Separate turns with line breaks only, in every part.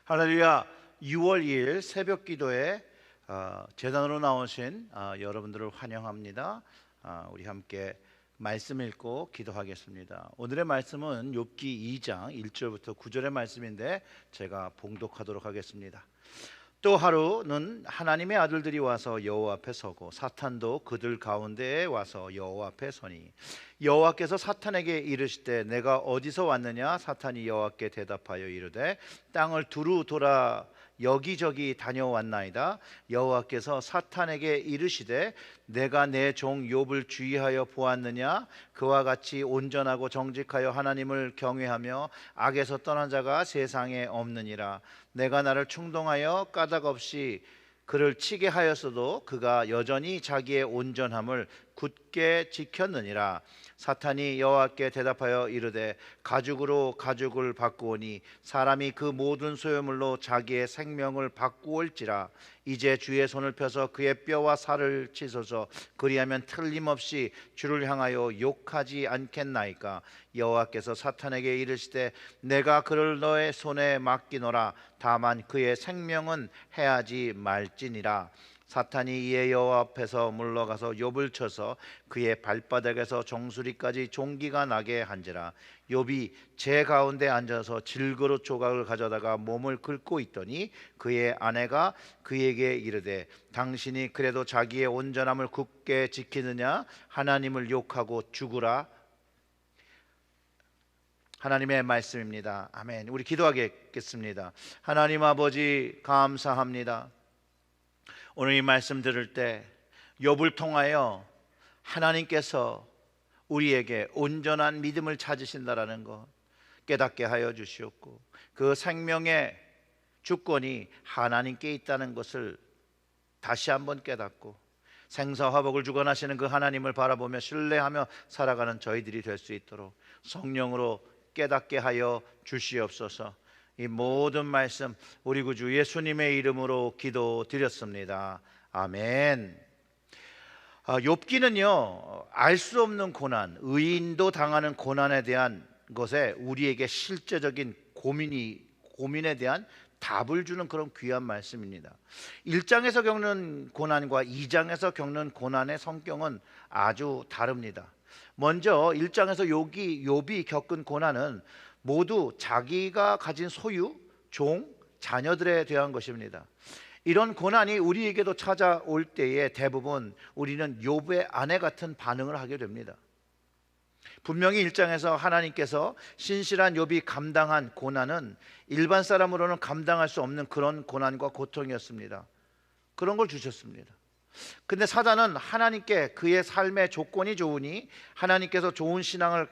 할렐루야. 6월 2일 새벽 기도에 재단으로 나오신 여러분들을 환영합니다. 우리 함께 말씀 읽고 기도하겠습니다. 오늘의 말씀은 욥기 2장 1절부터 9절의 말씀인데 제가 봉독하도록 하겠습니다. 또 하루는 하나님의 아들들이 와서 여호와 앞에 서고 사탄도 그들 가운데에 와서 여호와 앞에 서니 여호와께서 사탄에게 이르시되 내가 어디서 왔느냐? 사탄이 여호와께 대답하여 이르되 땅을 두루 돌아 여기저기 다녀왔나이다. 여호와께서 사탄에게 이르시되 내가 내 종 욥을 주의하여 보았느냐? 그와 같이 온전하고 정직하여 하나님을 경외하며 악에서 떠난 자가 세상에 없느니라. 내가 나를 충동하여 까닭 없이 그를 치게 하였어도 그가 여전히 자기의 온전함을 굳게 지켰느니라. 사탄이 여호와께 대답하여 이르되 가죽으로 가죽을 바꾸오니 사람이 그 모든 소유물로 자기의 생명을 바꾸올지라. 이제 주의 손을 펴서 그의 뼈와 살을 찢어서 그리하면 틀림없이 주를 향하여 욕하지 않겠나이까. 여호와께서 사탄에게 이르시되 내가 그를 너의 손에 맡기노라. 다만 그의 생명은 해하지 말지니라. 사탄이 이에 여호와 앞에서 물러가서 욥을 쳐서 그의 발바닥에서 정수리까지 종기가 나게 한지라. 욥이 제 가운데 앉아서 질그릇 조각을 가져다가 몸을 긁고 있더니 그의 아내가 그에게 이르되 당신이 그래도 자기의 온전함을 굳게 지키느냐? 하나님을 욕하고 죽으라. 하나님의 말씀입니다. 아멘. 우리 기도하겠습니다. 하나님 아버지 감사합니다. 오늘 이 말씀 들을 때 욥을 통하여 하나님께서 우리에게 온전한 믿음을 찾으신다라는 것 깨닫게 하여 주시옵고 그 생명의 주권이 하나님께 있다는 것을 다시 한번 깨닫고 생사화복을 주관하시는 그 하나님을 바라보며 신뢰하며 살아가는 저희들이 될 수 있도록 성령으로 깨닫게 하여 주시옵소서. 이 모든 말씀 우리 구주 예수님의 이름으로 기도드렸습니다. 아멘. 욥기는요, 알 수 없는 고난, 의인도 당하는 고난에 대한 것에 우리에게 실제적인 고민에 대한 답을 주는 그런 귀한 말씀입니다. 1장에서 겪는 고난과 2장에서 겪는 고난의 성격은 아주 다릅니다. 먼저 1장에서 욥이 겪은 고난은 모두 자기가 가진 소유, 종, 자녀들에 대한 것입니다. 이런 고난이 우리에게도 찾아올 때에 대부분 우리는 욥의 아내 같은 반응을 하게 됩니다. 분명히 1장에서 하나님께서 신실한 욥이 감당한 고난은 일반 사람으로는 감당할 수 없는 그런 고난과 고통이었습니다. 그런 걸 주셨습니다. 근데 사단은 하나님께 그의 삶의 조건이 좋으니 하나님께서 좋은 신앙을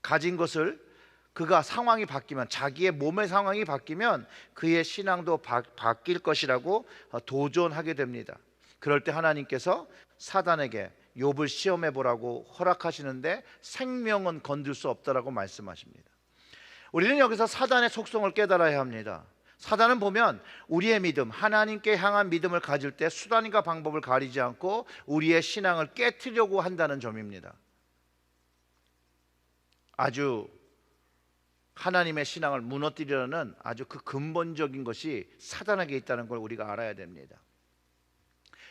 가진 것을 그가 상황이 바뀌면 자기의 몸의 상황이 바뀌면 그의 신앙도 바뀔 것이라고 도전하게 됩니다. 그럴 때 하나님께서 사단에게 욥을 시험해 보라고 허락하시는데 생명은 건들 수 없다라고 말씀하십니다. 우리는 여기서 사단의 속성을 깨달아야 합니다. 사단은 보면 우리의 믿음, 하나님께 향한 믿음을 가질 때 수단과 방법을 가리지 않고 우리의 신앙을 깨트리려고 한다는 점입니다. 아주 하나님의 신앙을 무너뜨리려는 아주 그 근본적인 것이 사단에게 있다는 걸 우리가 알아야 됩니다.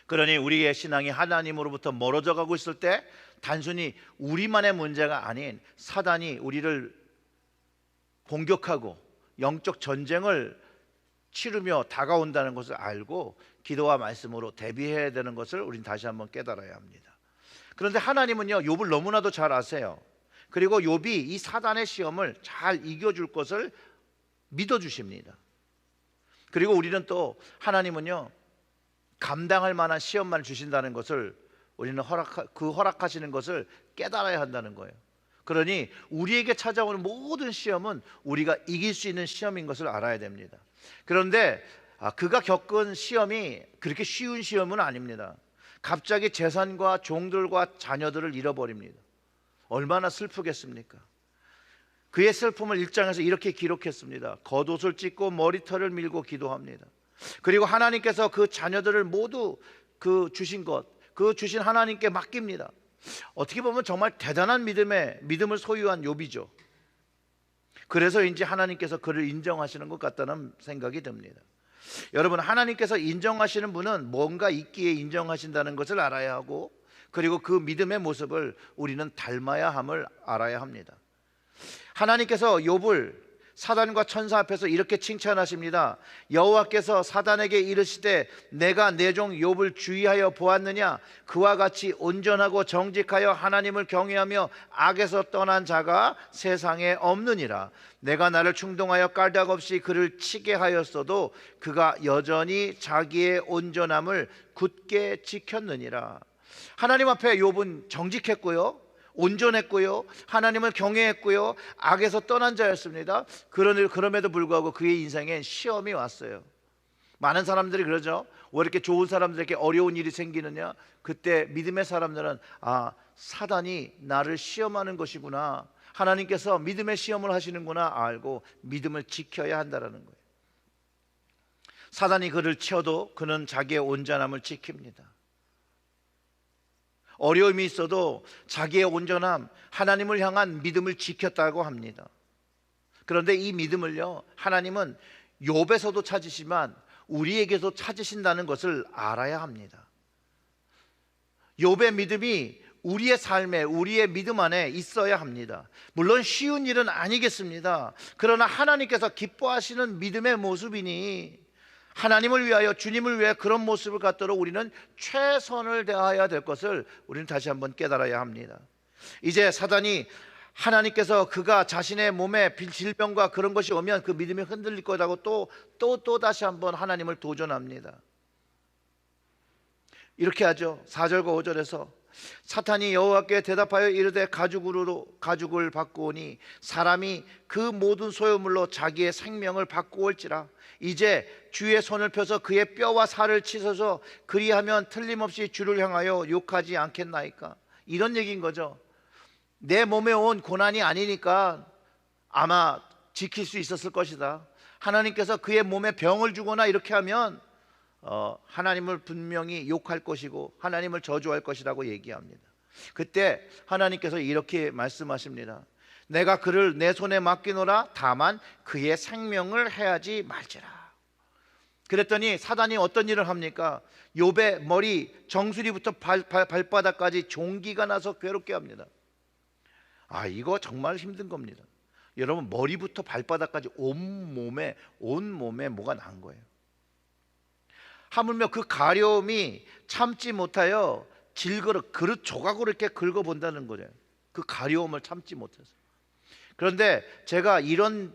그러니 우리의 신앙이 하나님으로부터 멀어져 가고 있을 때 단순히 우리만의 문제가 아닌 사단이 우리를 공격하고 영적 전쟁을 치르며 다가온다는 것을 알고 기도와 말씀으로 대비해야 되는 것을 우리는 다시 한번 깨달아야 합니다. 그런데 하나님은요, 욥을 너무나도 잘 아세요. 그리고 욥이 이 사단의 시험을 잘 이겨줄 것을 믿어주십니다. 그리고 우리는 또 하나님은요, 감당할 만한 시험만 주신다는 것을 우리는 허락하시는 것을 깨달아야 한다는 거예요. 그러니 우리에게 찾아오는 모든 시험은 우리가 이길 수 있는 시험인 것을 알아야 됩니다. 그런데 그가 겪은 시험이 그렇게 쉬운 시험은 아닙니다. 갑자기 재산과 종들과 자녀들을 잃어버립니다. 얼마나 슬프겠습니까? 그의 슬픔을 1장에서 이렇게 기록했습니다. 겉옷을 찢고 머리털을 밀고 기도합니다. 그리고 하나님께서 그 자녀들을 모두 그 주신 하나님께 맡깁니다. 어떻게 보면 정말 대단한 믿음을 소유한 욥이죠. 그래서인지 하나님께서 그를 인정하시는 것 같다는 생각이 듭니다. 여러분, 하나님께서 인정하시는 분은 뭔가 있기에 인정하신다는 것을 알아야 하고, 그리고 그 믿음의 모습을 우리는 닮아야 함을 알아야 합니다. 하나님께서 욥을 사단과 천사 앞에서 이렇게 칭찬하십니다. 여호와께서 사단에게 이르시되 내가 내 종 욥을 주의하여 보았느냐? 그와 같이 온전하고 정직하여 하나님을 경외하며 악에서 떠난 자가 세상에 없느니라. 내가 나를 충동하여 깔짝 없이 그를 치게 하였어도 그가 여전히 자기의 온전함을 굳게 지켰느니라. 하나님 앞에 욥은 정직했고요, 온전했고요, 하나님을 경외했고요, 악에서 떠난 자였습니다. 그럼에도 불구하고 그의 인생엔 시험이 왔어요. 많은 사람들이 그러죠. 왜 이렇게 좋은 사람들에게 어려운 일이 생기느냐? 그때 믿음의 사람들은 사단이 나를 시험하는 것이구나, 하나님께서 믿음의 시험을 하시는구나 알고 믿음을 지켜야 한다는 거예요. 사단이 그를 치어도 그는 자기의 온전함을 지킵니다. 어려움이 있어도 자기의 온전함, 하나님을 향한 믿음을 지켰다고 합니다. 그런데 이 믿음을요, 하나님은 욥에서도 찾으시지만 우리에게도 찾으신다는 것을 알아야 합니다. 욥의 믿음이 우리의 삶에, 우리의 믿음 안에 있어야 합니다. 물론 쉬운 일은 아니겠습니다. 그러나 하나님께서 기뻐하시는 믿음의 모습이니 하나님을 위하여, 주님을 위해 그런 모습을 갖도록 우리는 최선을 다해야 될 것을 우리는 다시 한번 깨달아야 합니다. 이제 사단이 하나님께서 그가 자신의 몸에 질병과 그런 것이 오면 그 믿음이 흔들릴 거라고 또 다시 한번 하나님을 도전합니다. 이렇게 하죠. 4절과 5절에서 사탄이 여호와께 대답하여 이르되 가죽을 받고 오니 사람이 그 모든 소유물로 자기의 생명을 받고 올지라. 이제 주의 손을 펴서 그의 뼈와 살을 찢어서 그리하면 틀림없이 주를 향하여 욕하지 않겠나이까. 이런 얘기인 거죠. 내 몸에 온 고난이 아니니까 아마 지킬 수 있었을 것이다. 하나님께서 그의 몸에 병을 주거나 이렇게 하면 하나님을 분명히 욕할 것이고 하나님을 저주할 것이라고 얘기합니다. 그때 하나님께서 이렇게 말씀하십니다. 내가 그를 내 손에 맡기노라. 다만 그의 생명을 해하지 말지라. 그랬더니 사단이 어떤 일을 합니까? 욥의 머리 정수리부터 발바닥까지 종기가 나서 괴롭게 합니다. 이거 정말 힘든 겁니다. 여러분, 머리부터 발바닥까지 온 몸에 뭐가 난 거예요. 하물며 그 가려움이 참지 못하여 그릇 조각으로 이렇게 긁어본다는 거예요. 그 가려움을 참지 못해서. 그런데 제가 이런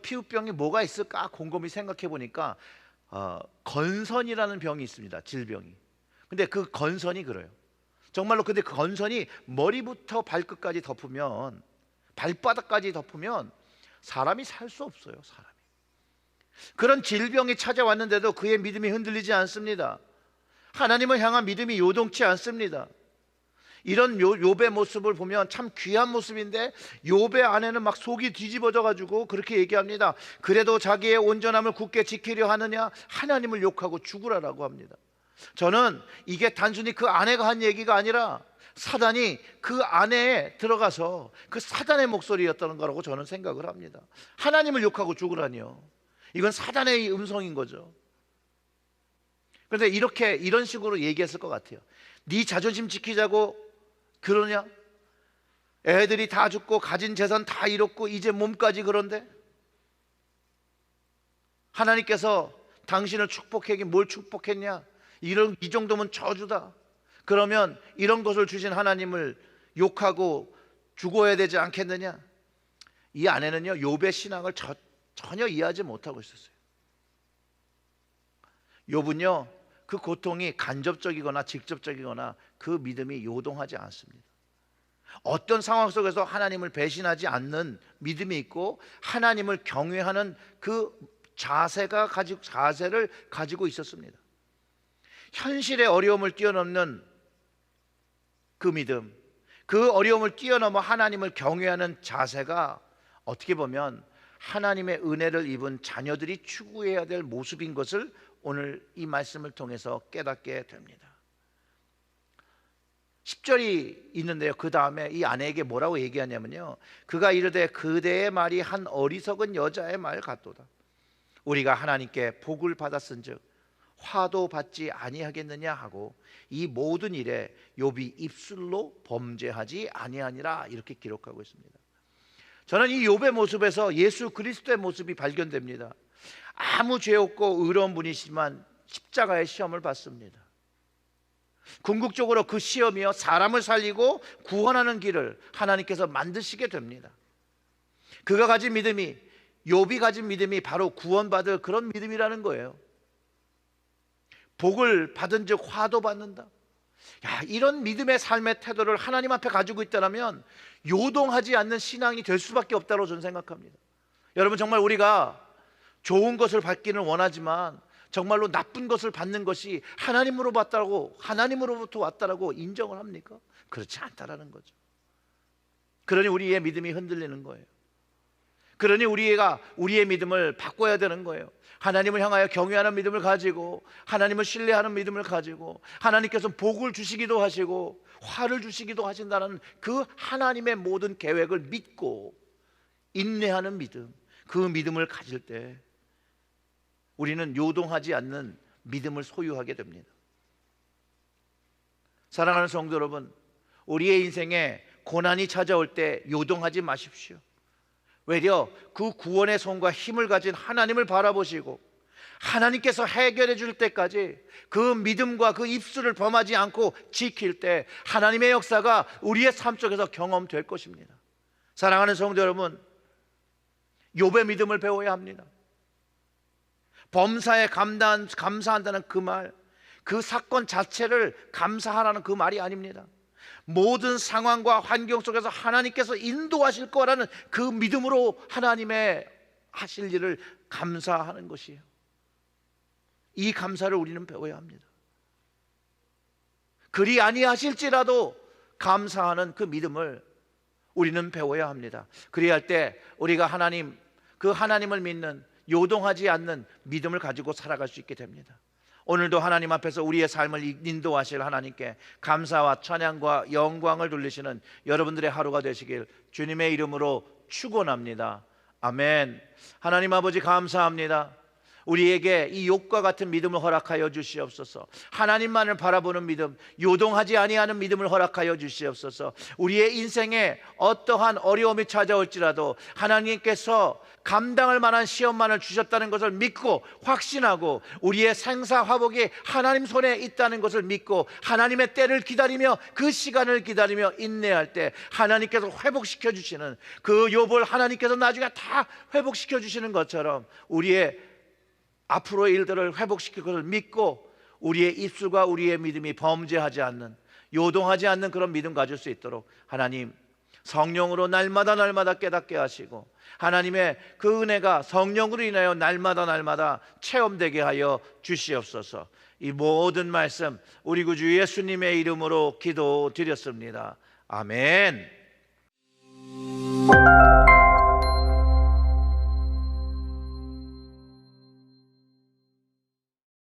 피부병이 뭐가 있을까 곰곰이 생각해 보니까 건선이라는 병이 있습니다. 질병이. 근데 그 건선이 그래요. 정말로. 근데 그 건선이 머리부터 발끝까지 덮으면, 발바닥까지 덮으면 사람이 살 수 없어요. 사람이. 그런 질병이 찾아왔는데도 그의 믿음이 흔들리지 않습니다. 하나님을 향한 믿음이 요동치 않습니다. 이런 욥의 모습을 보면 참 귀한 모습인데, 욥의 안에는 막 속이 뒤집어져 가지고 그렇게 얘기합니다. 그래도 자기의 온전함을 굳게 지키려 하느냐? 하나님을 욕하고 죽으라라고 합니다. 저는 이게 단순히 그 아내가 한 얘기가 아니라 사단이 그 안에 들어가서 그 사단의 목소리였다는 거라고 저는 생각을 합니다. 하나님을 욕하고 죽으라니요. 이건 사단의 음성인 거죠. 그런데 이런 식으로 얘기했을 것 같아요. 네 자존심 지키자고 그러냐? 애들이 다 죽고 가진 재산 다 잃었고 이제 몸까지 그런데? 하나님께서 당신을 축복하기 뭘 축복했냐? 이 정도면 저주다. 그러면 이런 것을 주신 하나님을 욕하고 죽어야 되지 않겠느냐? 이 아내는요, 욥의 신앙을 전혀 이해하지 못하고 있었어요. 욥은요, 그 고통이 간접적이거나 직접적이거나 그 믿음이 요동하지 않습니다. 어떤 상황 속에서 하나님을 배신하지 않는 믿음이 있고 하나님을 경외하는 그 자세를 가지고 있었습니다. 현실의 어려움을 뛰어넘는 그 믿음, 그 어려움을 뛰어넘어 하나님을 경외하는 자세가 어떻게 보면 하나님의 은혜를 입은 자녀들이 추구해야 될 모습인 것을 오늘 이 말씀을 통해서 깨닫게 됩니다. 10절이 있는데요. 그 다음에 이 아내에게 뭐라고 얘기하냐면요, 그가 이르되 그대의 말이 한 어리석은 여자의 말 같도다. 우리가 하나님께 복을 받았은즉 화도 받지 아니하겠느냐 하고 이 모든 일에 욥이 입술로 범죄하지 아니하니라, 이렇게 기록하고 있습니다. 저는 이 욥의 모습에서 예수 그리스도의 모습이 발견됩니다. 아무 죄 없고 의로운 분이시지만 십자가의 시험을 받습니다. 궁극적으로 그 시험이요, 사람을 살리고 구원하는 길을 하나님께서 만드시게 됩니다. 그가 가진 믿음이, 욥이 가진 믿음이 바로 구원받을 그런 믿음이라는 거예요. 복을 받은 즉 화도 받는다. 이런 믿음의 삶의 태도를 하나님 앞에 가지고 있다면 요동하지 않는 신앙이 될 수밖에 없다고 저는 생각합니다. 여러분, 정말 우리가 좋은 것을 받기는 원하지만 정말로 나쁜 것을 받는 것이 하나님으로부터 왔다라고 인정을 합니까? 그렇지 않다라는 거죠. 그러니 우리의 믿음이 흔들리는 거예요. 그러니 우리의 믿음을 바꿔야 되는 거예요. 하나님을 향하여 경외하는 믿음을 가지고, 하나님을 신뢰하는 믿음을 가지고, 하나님께서 복을 주시기도 하시고 화를 주시기도 하신다는 그 하나님의 모든 계획을 믿고 인내하는 믿음, 그 믿음을 가질 때 우리는 요동하지 않는 믿음을 소유하게 됩니다. 사랑하는 성도 여러분, 우리의 인생에 고난이 찾아올 때 요동하지 마십시오. 외려 그 구원의 손과 힘을 가진 하나님을 바라보시고 하나님께서 해결해 줄 때까지 그 믿음과 그 입술을 범하지 않고 지킬 때 하나님의 역사가 우리의 삶 속에서 경험될 것입니다. 사랑하는 성도 여러분, 욥의 믿음을 배워야 합니다. 범사에 감사한다는 그 말, 그 사건 자체를 감사하라는 그 말이 아닙니다. 모든 상황과 환경 속에서 하나님께서 인도하실 거라는 그 믿음으로 하나님의 하실 일을 감사하는 것이에요. 이 감사를 우리는 배워야 합니다. 그리 아니하실지라도 감사하는 그 믿음을 우리는 배워야 합니다. 그래야 할 때 우리가 그 하나님을 믿는 요동하지 않는 믿음을 가지고 살아갈 수 있게 됩니다. 오늘도 하나님 앞에서 우리의 삶을 인도하실 하나님께 감사와 찬양과 영광을 돌리시는 여러분들의 하루가 되시길 주님의 이름으로 축원합니다. 아멘. 하나님 아버지, 감사합니다. 우리에게 이 욥과 같은 믿음을 허락하여 주시옵소서. 하나님만을 바라보는 믿음, 요동하지 아니하는 믿음을 허락하여 주시옵소서. 우리의 인생에 어떠한 어려움이 찾아올지라도 하나님께서 감당할 만한 시험만을 주셨다는 것을 믿고 확신하고 우리의 생사화복이 하나님 손에 있다는 것을 믿고 하나님의 때를 기다리며 그 시간을 기다리며 인내할 때 하나님께서 회복시켜 주시는 그 욥을 하나님께서 나중에 다 회복시켜 주시는 것처럼 우리의 앞으로의 일들을 회복시킬 것을 믿고 우리의 입술과 우리의 믿음이 범죄하지 않는, 요동하지 않는 그런 믿음 가질 수 있도록 하나님 성령으로 날마다 깨닫게 하시고 하나님의 그 은혜가 성령으로 인하여 날마다 체험되게 하여 주시옵소서. 이 모든 말씀 우리 구주 예수님의 이름으로 기도드렸습니다. 아멘.